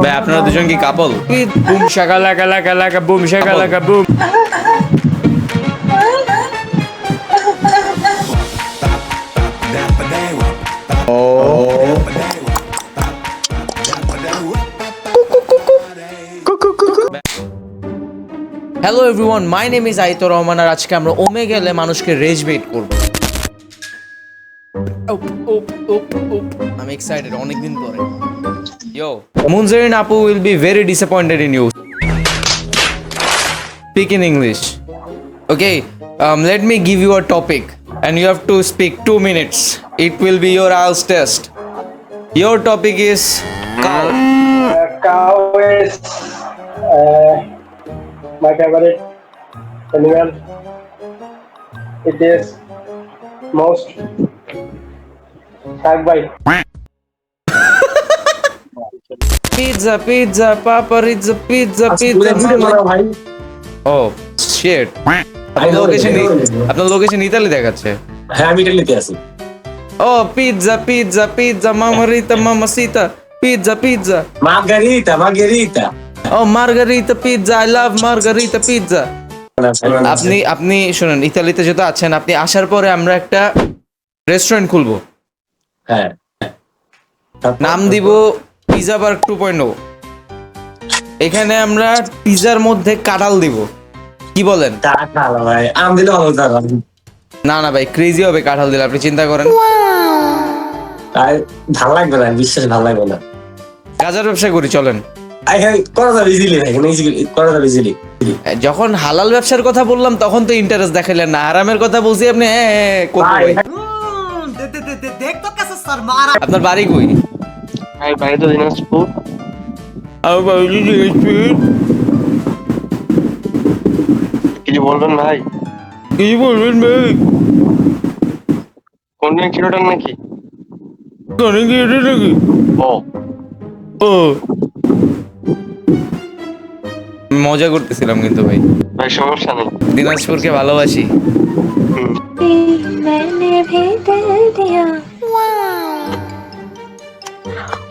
ভাই আপনারা দুজন কি couple? Boom shakalaka laka laka boom shakalaka boom. Hello everyone, my name is Aitur Rahman আর আজকে আমরা ওমে গেলে মানুষকে রেজ বেট করব। I'm excited অনেকদিন পরে। Yo, Munzarin Apu will be very disappointed in you. Speak in English. Okay, let me give you a topic and you have to speak 2 minutes. It will be your IELTS test. Your topic is cow. Cow is my favorite animal. It is most bite. Pizza, pizza, paparizza, pizza, pizza. ভাই Oh, shit. আপনার location Italy দেখাচ্ছে। হ্যাঁ আমি ইটালিতে আছি। Oh, pizza, pizza, pizza, mamarita, mamacita, pizza, pizza. মার্গারিতা Oh, margarita pizza, I love margarita pizza. আপনি শুনুন, ইতালিতে যেহেতু আছেন, আপনি আসার পরে আমরা একটা রেস্টুরেন্ট খুলবো, হ্যাঁ নাম দিব পিজা বার 2.0। এখানে আমরা পিজার মধ্যে কাঁঠাল দিব, কি বলেন? টাকা ভাই আম দিলে ভালো টাকা না না ভাই, ক্রেজি হবে কাঁঠাল দিলে, আপনি চিন্তা করেন। তাই ভালো লাগবে না, বিশ্বাস ভালো লাগবে না। গাজার ব্যবসা করি, চলেন। করা যাবে ইজিলি ভাই, করা যাবে ইজিলি। যখন হালাল ব্যবসার কথা বললাম তখন তো ইন্টারেস্ট দেখাইলেন না, হারামের কথা বলছি আপনি আপনার বাড়ি কই? ভাই ভাই তো দিনাজপুর। আমার বাড়ি দিনাজপুর। কিছু বলবেন ভাই? কি বলবেন ভাই? কোন দিন কিলোটার নাকি? কানে কি এটা নাকি? ও ও মজা করতেছিলাম কিন্তু ভাই। ভাই সমস্যা নেই। দিনাজপুরকে ভালোবাসি। मैंने भी दिल दिया।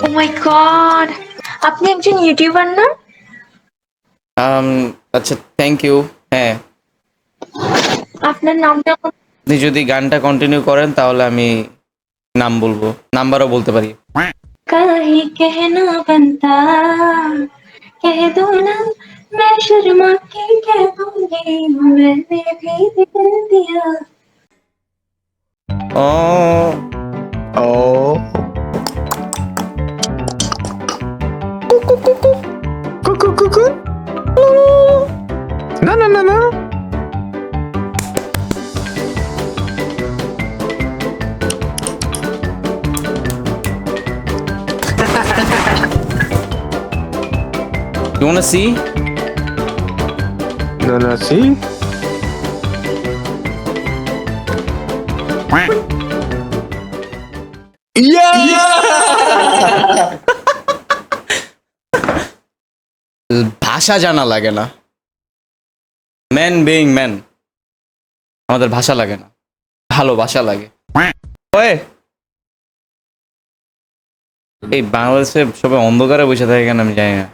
Oh my God! আপনি একজন ইউটিউবার না? আচ্ছা, থ্যাংক ইউ। হ্যাঁ, আপনার নামটা আপনি যদি গানটা কন্টিনিউ করেন তাহলে আমি নাম বলবো, নাম্বারও বলতে পারি। काहे कहना बनता, कह दो ना, मैं शर्मा के कह दूंगी, मैंने भी दिल दिया। ও ও না না না না You wanna see? না না সি ভাষা জানা লাগে না, ম্যান বিং ম্যান, আমাদের ভাষা লাগে না, ভালোবাসা লাগে। ওয়ে, এই বাংলাদেশে সবাই অন্ধকারে বসে থাকে কেন আমি জানি না।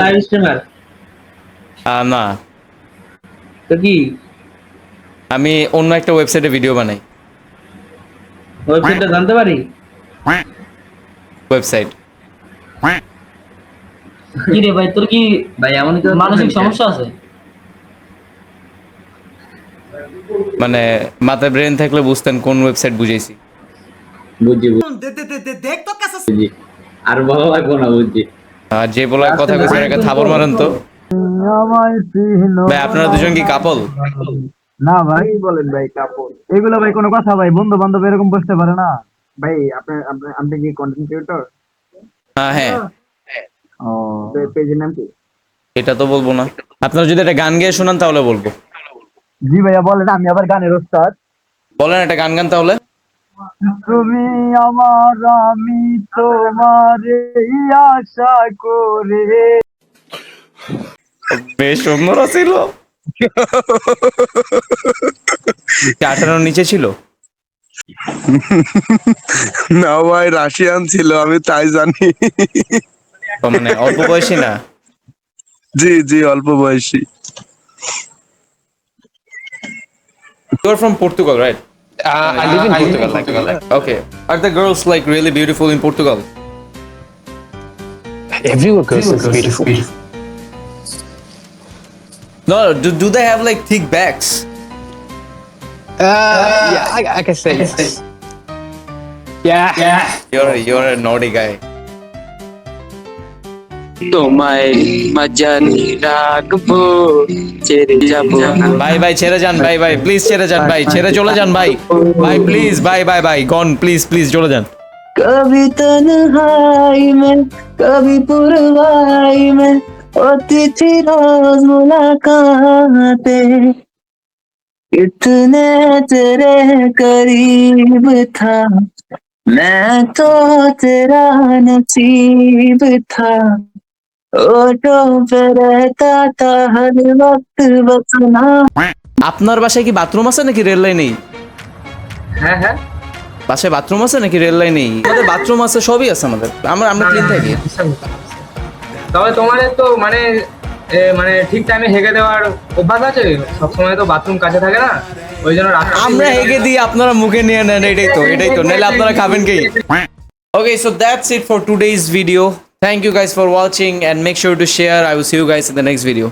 লাইভ স্ট্রিমার না, তো কি আমি অন্য একটা ওয়েবসাইটে ভিডিও বানাই। ওয়েবসাইটটা জানতে পারি? ওয়েবসাইট কি রে ভাই, তোর কি ভাই এমন মানসিক সমস্যা আছে? মানে মাথায় ব্রেন থাকলে বুঝতেন কোন ওয়েবসাইট বুঝাইছি। বুঝছি বুঝছি, আর ভালো লাগবো না, বুঝছি। আর যে বলার কথা কইছে একটা থাবর মারেন তো। ভাই আপনারা দুজন কি কাপল? না ভাই, বলেন ভাই কাপড় এগুলো ভাই কোনো কথা ভাই? বন্ধু বান্ধব এরকম বসতে পারে না ভাই। আপনি কি কন্টেন্ট ক্রিয়েটর? হ্যাঁ, ও, পেজের নাম কি? এটা তো বলবো না। আপনারা যদি একটা গান গেয়ে শোনান তাহলে বলবো। জি ভাইয়া বলেন, আমি আবার গানের ওস্তাদ। বলেন একটা গান তাহলে। তুমি আমার, আমি তোমার আশা করে। বেশ সুন্দর ছিল। 18 নিচে ছিল। না ভাই রাশিয়ান ছিল, আমি তাই জানি। ও মানে অল্প বয়সী না? জি জি, অল্প বয়সী। You are from Portugal, right? I live in Portugal. Okay. Are the girls like really beautiful in Portugal? Everywhere girls is beautiful. No, do they have like thick backs? Yeah, I can say yes. Yeah. You're a naughty guy. তোমায় মাজানি রাখবো ছেড়ে যাবো ভাই ভাই ছেড়ে যান ভাই ভাই প্লিজ ছেড়ে যান ভাই ছেড়ে চলে যান ভাই ভাই প্লিজ ভাই ভাই ভাই গন প্লিজ প্লিজ চলে যান कभी तन्हाई में कभी पुरवाई में होती थी रोज मुलाकातें इतने तेरे करीब था मैं तो तेरा नसीब था ओठों पे रहता था हर वक्त बसना। আপনার বাসায় কি বাথরুম আছে নাকি রেল লাইনেই? হ্যাঁ হ্যাঁ, বাসায় বাথরুম আছে নাকি রেল লাইনেই? আমাদের বাথরুম আছে, সবই আছে আমাদের, আমরা ক্লিন থাকি। তবে তোমাদের তো মানে মানে ঠিক টাইমে হেগে দেওয়ার অভ্যাস আছে, সবসময় তো বাথরুম কাছে থাকে না, ওই জন্য আমরা হেগে দিই, আপনারা মুখে নিয়ে নেন, এটাই তো নাহলে আপনারা খাবেন কি? Okay, so that's it for today's video. Thank you guys for watching and make sure to share. I will see you guys in the next video.